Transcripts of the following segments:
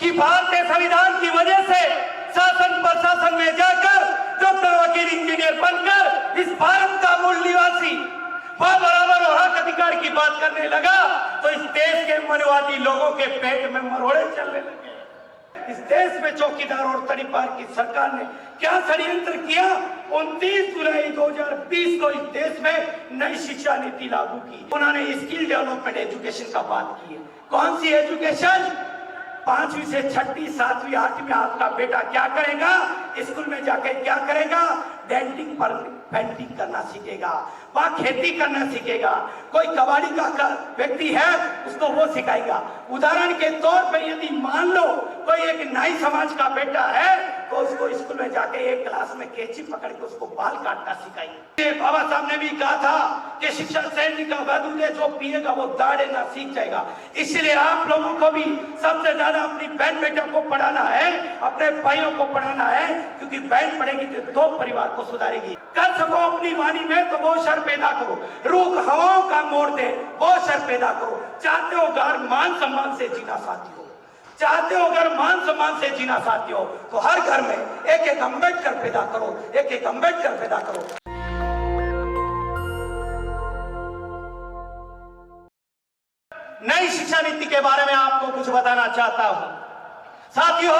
कि भारतीय संविधान की वजह से शासन प्रशासन में जाकर डॉक्टर वकील इंजीनियर बनकर इस भारत का मूल निवासी बराबर और हक अधिकार की बात करने लगा तो इस देश के मनवादी लोगों के पेट में मरोड़े चलने लगे। इस देश में चौकीदार और तड़ीपार की सरकार ने क्या षड्यंत्र किया। 29 जुलाई 2020 को इस देश में नई शिक्षा नीति लागू की। उन्होंने स्किल डेवलपमेंट एजुकेशन का बात की है। कौन सी एजुकेशन? 5वीं से 6वीं 7वीं 8वीं आपका बेटा क्या करेगा? स्कूल में जाकर क्या करेगा? डेंटिंग पर पेंटिंग करना सीखेगा, वह खेती करना सीखेगा। कोई कबाड़ी का व्यक्ति है उसको वो सिखाएगा। उदाहरण के तौर पे यदि मान लो कोई एक नाई समाज का बेटा है तो उसको स्कूल में जाके एक क्लास में कैंची पकड़ के उसको बाल काटना सिखाएंगे। बाबा साहब ने भी कहा था कि शिक्षा सैनिक का वैल्यू है, जो पिएगा वो दाढ़ेना सीख जाएगा। इसलिए आप लोगों को भी सबसे ज्यादा अपनी बहन बेटों को पढ़ाना है, अपने भाइयों को पढ़ाना है, क्योंकि बहन पढ़ेगी तो 2 परिवार को सुधारेगी। कर सको अपनी वाणी में तो वो शर पैदा करो, रुख हवाओं का मोड़ दे वो शर पैदा करो। चाहते हो घर मान सम्मान से जीना साथियों, चाहते हो अगर मान सम्मान से जीना साथियों तो हर घर में एक एक अम्बेडकर पैदा करो, एक एक अम्बेडकर पैदा करो। नई शिक्षा नीति के बारे में आपको कुछ बताना चाहता हूं साथियों।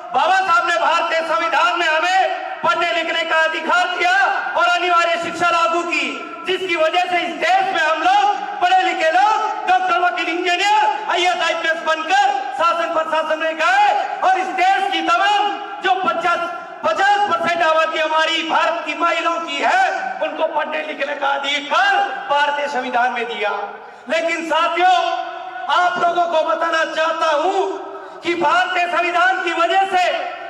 बाबा साहब ने भारतीय संविधान में हमें पढ़ने लिखने का अधिकार दिया और अनिवार्य शिक्षा लागू की, जिसकी वजह से इस देश में हम लोग पढ़े लिखे लोग डॉक्टर वकील इंजीनियर IAS IPS बनकर शासन प्रशासन में गए और इस देश की तमाम जो 50% आबादी हमारी भारत की महिलाओं की है उनको पढ़ने लिखने का अधिकार भारतीय संविधान में दिया। लेकिन साथियों आप लोगों को बताना चाहता हूं कि भारतीय संविधान की वजह से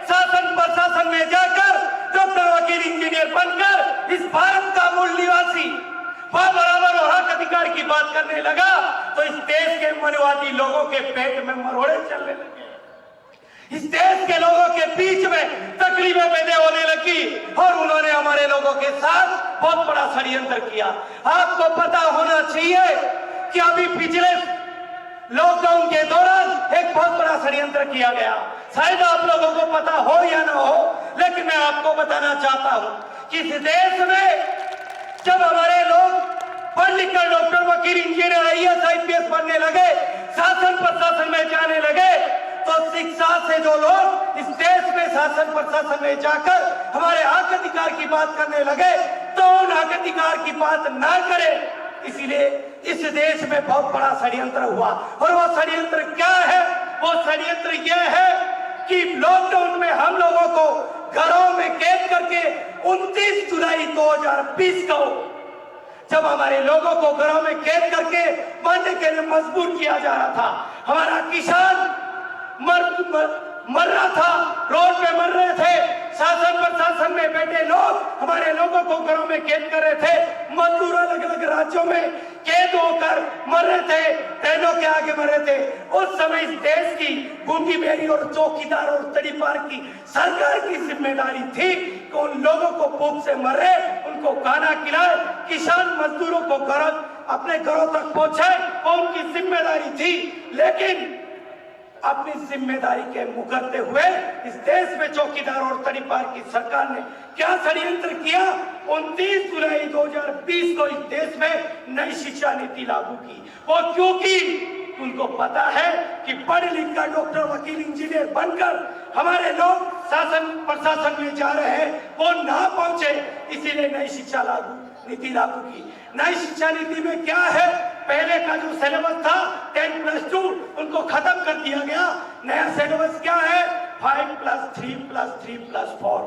शासन प्रशासन में जाकर डॉक्टर वकील इंजीनियर बनकर इस भारत का मूल निवासी बराबर और हक अधिकार की बात करने लगा तो इस देश के मनवादी लोगों के पेट में मरोड़े चलने लगे। इस देश के लोगों के बीच में तकलीफें पैदा होने लगी और उन्होंने हमारे लोगों के साथ बहुत बड़ा षड्यंत्र किया। आपको पता होना चाहिए कि अभी पिछले लॉकडाउन के दौरान एक बहुत बड़ा षड्यंत्र किया गया। शायद आप लोगों को पता हो या ना हो, लेकिन मैं आपको बताना चाहता हूं कि इस देश में जब हमारे लोग पढ़ लिखकर डॉक्टर वकील इंजीनियर IAS IPS बनने लगे, शासन प्रशासन में जाने लगे, तो शिक्षा से जो लोग इस देश में शासन प्रशासन में जाकर हमारे हक अधिकार की बात करने लगे तो उन हक अधिकार की बात ना करें। इसीलिए इस देश में बहुत बड़ा षड्यंत्र हुआ और वो षड्यंत्र क्या है? वो षड्यंत्र यह है कि लॉकडाउन में हम लोगों को घरों में कैद करके 29 जुलाई 2020 को जब हमारे लोगों को घरों में कैद करके मरने के लिए मजबूर किया जा रहा था, हमारा किसान मर रहा था, रोड पे मर रहे थे, शासन प्रशासन में बैठे लोग हमारे लोगों को घरों में कैद कर रहे थे, मजदूर अलग अलग राज्यों में कैद होकर मर रहे थे, ट्रेनों के आगे मर रहे थे। उस समय इस देश की गूंगी बेरी और चौकीदार और तड़ीपार की सरकार की जिम्मेदारी थी कि उन लोगों को भूख से मर रहे उनको खाना खिलाए, किसान मजदूरों को अपने घरों तक पहुंचाए, वो उनकी जिम्मेदारी थी। लेकिन अपनी जिम्मेदारी के मुकरते हुए इस देश में चौकीदार और तड़ीपार की सरकार ने क्या षड्यंत्र किया। 29 जुलाई 2020 को इस देश में नई शिक्षा नीति लागू की। वो क्योंकि उनको पता है कि पढ़ लिख कर डॉक्टर वकील इंजीनियर बनकर हमारे लोग शासन प्रशासन में जा रहे हैं, वो ना पहुंचे, इसीलिए नई शिक्षा नीति लागू की। नई शिक्षा नीति में क्या है? पहले का जो सिलेबस था 10+2 उनको खत्म कर दिया गया। नया सिलेबस क्या है? 5+3+3+4,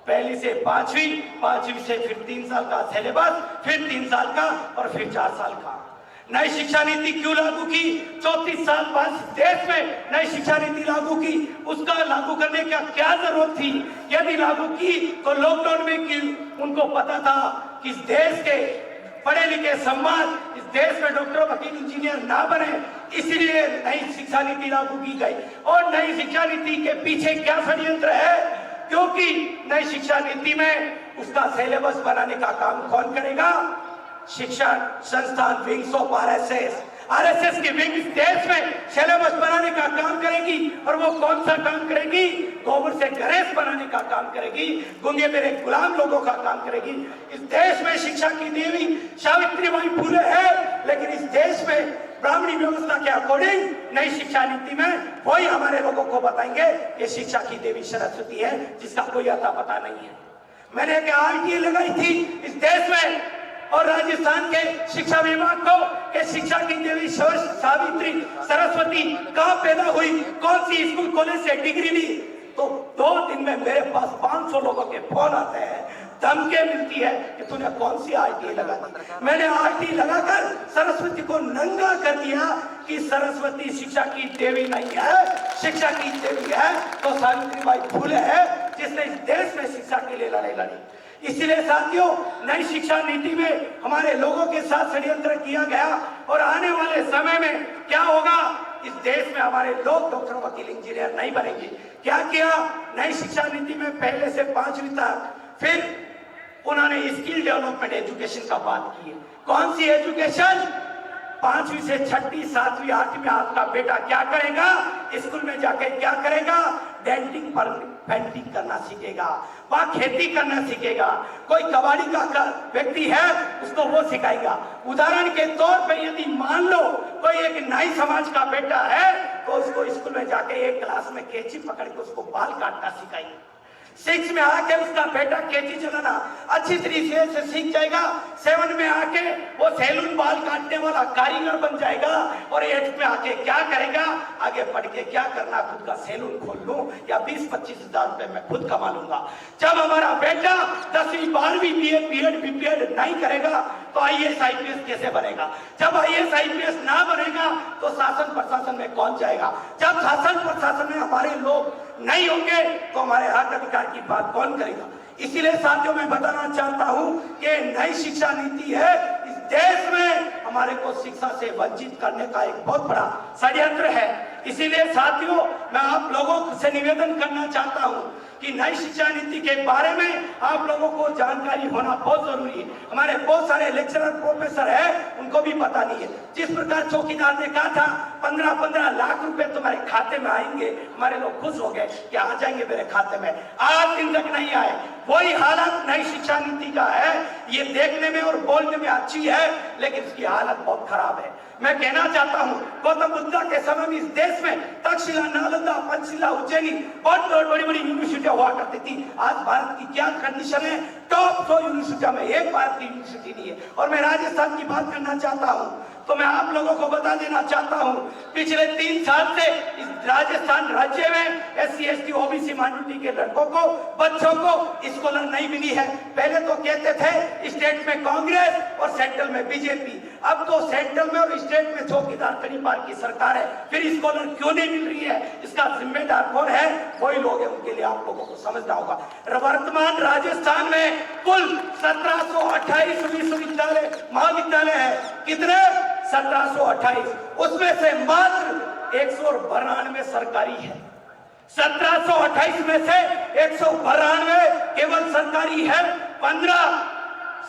पहली से 5वीं, 5वीं से फिर 3 साल का सिलेबस, फिर 3 साल का और फिर 4 साल का। नई शिक्षा नीति क्यों लागू की? 34 साल बाद देश में नई शिक्षा नीति लागू की। उसका लागू करने का क्या जरूरत थी? यदि लागू की तो लॉकडाउन में की उनको पता था कि इस देश के पढ़े लिखे समाज इस देश में डॉक्टर वकील इंजीनियर ना बने, इसलिए नई शिक्षा नीति लागू की गई। और नई शिक्षा नीति के पीछे क्या षड्यंत्र है? क्योंकि नई शिक्षा नीति में उसका सिलेबस बनाने का काम कौन करेगा? शिक्षण संस्थान विंग्स ऑफ RSS आरएसएस की विंग इस देश में सिलेबस बनाने का काम करेगी, और वो कौन सा काम करेगी? गोबर से गणेश बनाने का काम करेगी, गूंगे मेरे गुलाम लोगों का काम करेगी। इस देश में शिक्षा की देवी सावित्रीबाई फुले है, लेकिन इस देश में ब्राह्मणी व्यवस्था के अकॉर्डिंग नई शिक्षा नीति में वही हमारे लोगों को बताएंगे कि शिक्षा की देवी सरस्वती है, जिसका कोई अता पता नहीं है। मैंने एक आईटी लगाई थी इस देश में, और राजस्थान के शिक्षा विभाग को कि शिक्षा की देवी सावित्री सरस्वती कहाँ पैदा हुई, कौन सी स्कूल कॉलेज से डिग्री ली, तो 2 दिन में मेरे पास 500 लोगों के फोन आते हैं, धमके मिलती है कि तूने कौन सी आईटी लगा दी। मैंने आईटी लगाकर सरस्वती को नंगा कर दिया कि सरस्वती शिक्षा की देवी नहीं है, शिक्षा की देवी है तो सावित्रीबाई फुले है, जिसने इस देश में शिक्षा के लिए लड़ाई लड़ी। इसलिए साथियों, नई शिक्षा नीति में हमारे लोगों के साथ षड्यंत्र किया गया, और आने वाले समय में क्या होगा, इस देश में हमारे लोग डॉक्टर, वकील, इंजीनियर नहीं बनेंगे। क्या किया नई शिक्षा नीति में? पहले से 5वीं तक, फिर उन्होंने स्किल डेवलपमेंट एजुकेशन का बात की है। कौन सी एजुकेशन? 5वीं से 6वीं, 7वीं, 8वीं आपका बेटा क्या करेगा? स्कूल में जाके क्या करेगा? डेंटिंग पर पेंटिंग करना सीखेगा, वह खेती करना सीखेगा। कोई कबाड़ी का व्यक्ति है, उसको वो सिखाएगा। उदाहरण के तौर पे यदि मान लो कोई एक नाई समाज का बेटा है, तो उसको स्कूल में जाके एक क्लास में कैंची पकड़ के उसको बाल काटना सिखाएंगे। 6 में आके उसका बेटा कैंची चलाना अच्छी तरीके से सीख जाएगा। 7 में आके वो सैलून बाल काटने वाला कारीगर बन जाएगा, और 8 में आके क्या करेगा? आगे पढ़ के क्या करना, खुद का सैलून खोल लूं या 20-25 हजार रुपए मैं खुद कमा लूंगा। जब हमारा बेटा 10वीं 12वीं बीए बीएड बीपीएड नहीं करेगा तो आईएएस आईपीएस कैसे बनेगा? जब आईएएस आईपीएस ना बनेगा तो शासन प्रशासन में कौन जाएगा? जब शासन प्रशासन में हमारे लोग नहीं होंगे तो हमारे हक अधिकार की बात कौन करेगा? इसीलिए साथियों, मैं बताना चाहता हूं कि नई शिक्षा नीति है इस देश में हमारे को शिक्षा से वंचित करने का एक बहुत बड़ा षड्यंत्र है। इसीलिए साथियों, मैं आप लोगों से निवेदन करना चाहता हूं कि नई शिक्षा नीति के बारे में आप लोगों को जानकारी होना बहुत जरूरी है। हमारे बहुत सारे लेक्चरर प्रोफेसर है, उनको भी पता नहीं है। जिस प्रकार चौकीदार ने कहा था 15-15 लाख रुपए तुम्हारे खाते में आएंगे, हमारे लोग खुश हो गए कि आ जाएंगे मेरे खाते में, आज दिन तक नहीं आए। वही हालत नई शिक्षा नीति का है। ये देखने में और बोलने में अच्छी है, लेकिन इसकी हालत बहुत खराब है। मैं कहना चाहता हूं, गौतम बुद्ध के समय में इस देश में तक्षशिला, नालंदा, पंचशिला, उज्जैनी बहुत बड़ी यूनिवर्सिटियां हुआ करती थी। आज भारत की क्या कंडीशन है? टॉप 100 यूनिवर्सिटियों में एक भारत की यूनिवर्सिटी नहीं है। और मैं राजस्थान की बात करना चाहता हूं, तो मैं आप लोगों को बता देना चाहता हूं, पिछले 3 साल से इस राजस्थान राज्य में SC ST OBC माइनॉरिटी के लड़कों को, बच्चों को स्कॉलर नहीं मिली है। पहले तो कहते थे स्टेट में कांग्रेस और सेंट्रल में बीजेपी, अब तो सेंट्रल में और स्टेट में चौकीदार परिवार की सरकार है, फिर स्कॉलर क्यों नहीं मिल रही है? इसका जिम्मेदार कौन है? वही लोग हैं, उनके लिए आप लोगों को समझना होगा। वर्तमान राजस्थान में कुल 1728 विश्वविद्यालय महाविद्यालय है। कितने? 1728। उसमें से मात्र 192 सरकारी है। 1728 में से 192 केवल सरकारी है। 15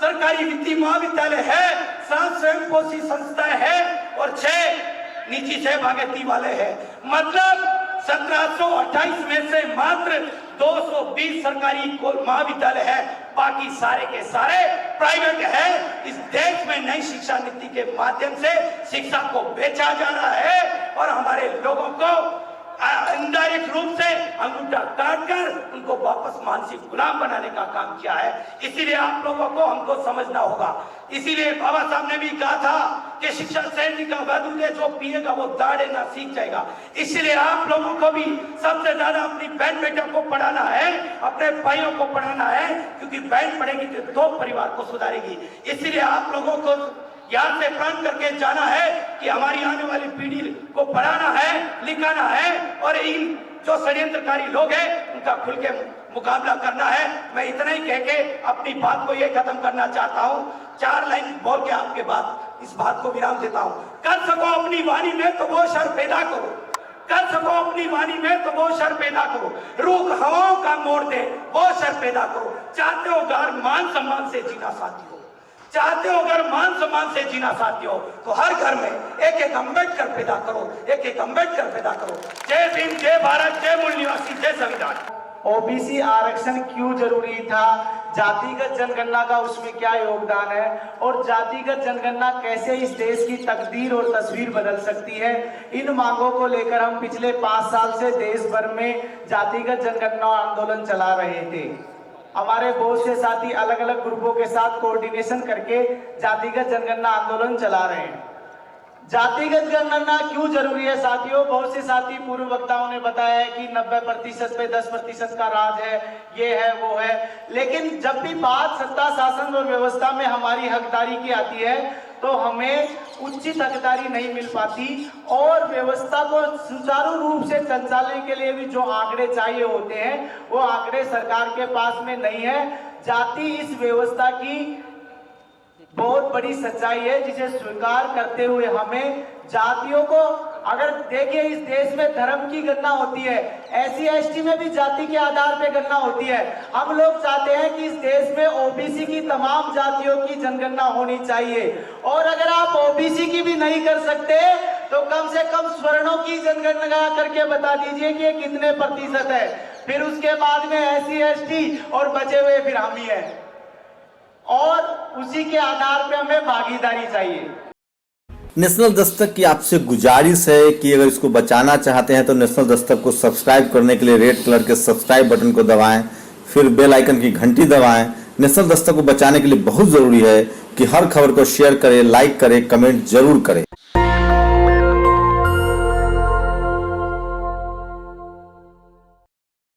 सरकारी विद्या महाविद्यालय है, 7 स्वयंपोषी संस्थाएं हैं और 6 निजी सहभागिता वाले हैं। मतलब 1728 में से मात्र 220 सरकारी महाविद्यालय है, बाकी सारे के सारे प्राइवेट है। इस देश में नई शिक्षा नीति के माध्यम से शिक्षा को बेचा जा रहा है और हमारे लोगों को इनडायरेक्ट रूप से अंगूठा काटकर उनको वापस मानसिक गुलाम बनाने का काम किया है। इसीलिए आप लोगों को हमको समझना होगा। इसीलिए बाबा साहब ने भी कहा था कि शिक्षा शैली का वैधुर्य है, जो पिएगा वो दाढ़े ना सीख जाएगा। इसलिए आप लोगों को भी सबसे ज्यादा अपनी बहन बेटों को पढ़ाना है, अपने भाइयों को पढ़ाना है, क्योंकि बहन पढ़ेगी तो 2 परिवार को सुधारेगी। इसलिए आप लोगों को याद से प्रण करके जाना है कि हमारी आने वाली पीढ़ी को पढ़ाना है, लिखाना है और इन जो षड्यंत्रकारी लोग हैं उनका खुल के मुकाबला करना है। मैं इतना ही कह के अपनी बात को ये खत्म करना चाहता हूँ। 4 लाइन बोल के आपके बाद इस बात को विराम देता हूँ। कर सको अपनी वाणी में तो वो शर पैदा करो, कर सको अपनी वाणी में तो वो शर पैदा करो, रूख हवाओं का मोड़ दे वो शर पैदा करो। चाहते हो घर मान सम्मान से जीना साथी हो, चाहते हो अगर मान सम्मान से जीना साथियों, तो हर घर में एक एक अम्बेडकर पैदा करो, एक एक अम्बेडकर पैदा करो। जय भीम, जय भारत, जय मूल निवासी, जय संविधान। ओबीसी आरक्षण क्यों जरूरी था, जातिगत जनगणना का उसमें क्या योगदान है, और जातिगत जनगणना कैसे इस देश की तकदीर और तस्वीर बदल सकती है, इन मांगों को लेकर हम पिछले 5 साल से देश भर में जातिगत जनगणना आंदोलन चला रहे थे। हमारे बहुत से साथी अलग अलग ग्रुपों के साथ कोऑर्डिनेशन करके जातिगत जनगणना आंदोलन चला रहे हैं। जातिगत जनगणना क्यों जरूरी है साथियों, बहुत से साथी पूर्व वक्ताओं ने बताया है कि 90% पे 10% का राज है, ये है वो है, लेकिन जब भी बात सत्ता शासन और व्यवस्था में हमारी हकदारी की आती है तो हमें उचित हकदारी नहीं मिल पाती, और व्यवस्था को सुचारू रूप से संचालन के लिए भी जो आंकड़े चाहिए होते हैं वो आंकड़े सरकार के पास में नहीं है। जाति इस व्यवस्था की बहुत बड़ी सच्चाई है जिसे स्वीकार करते हुए हमें जातियों को, अगर देखिए इस देश में धर्म की गणना होती है, SC ST में भी जाति के आधार पे गणना होती है। हम लोग चाहते हैं कि इस देश में ओबीसी की तमाम जातियों की जनगणना होनी चाहिए, और अगर आप ओबीसी की भी नहीं कर सकते तो कम से कम स्वर्णों की जनगणना करके बता दीजिए कि कितने प्रतिशत है, फिर उसके बाद में SC ST और बचे हुए फिर हम ही हैं, और उसी के आधार पे हमें भागीदारी चाहिए। नेशनल दस्तक की आपसे गुजारिश है कि अगर इसको बचाना चाहते हैं तो नेशनल दस्तक को सब्सक्राइब करने के लिए रेड कलर के सब्सक्राइब बटन को दबाएं, फिर बेल आइकन की घंटी दबाएं। नेशनल दस्तक को बचाने के लिए बहुत जरूरी है कि हर खबर को शेयर करें, लाइक करें, कमेंट जरूर करें।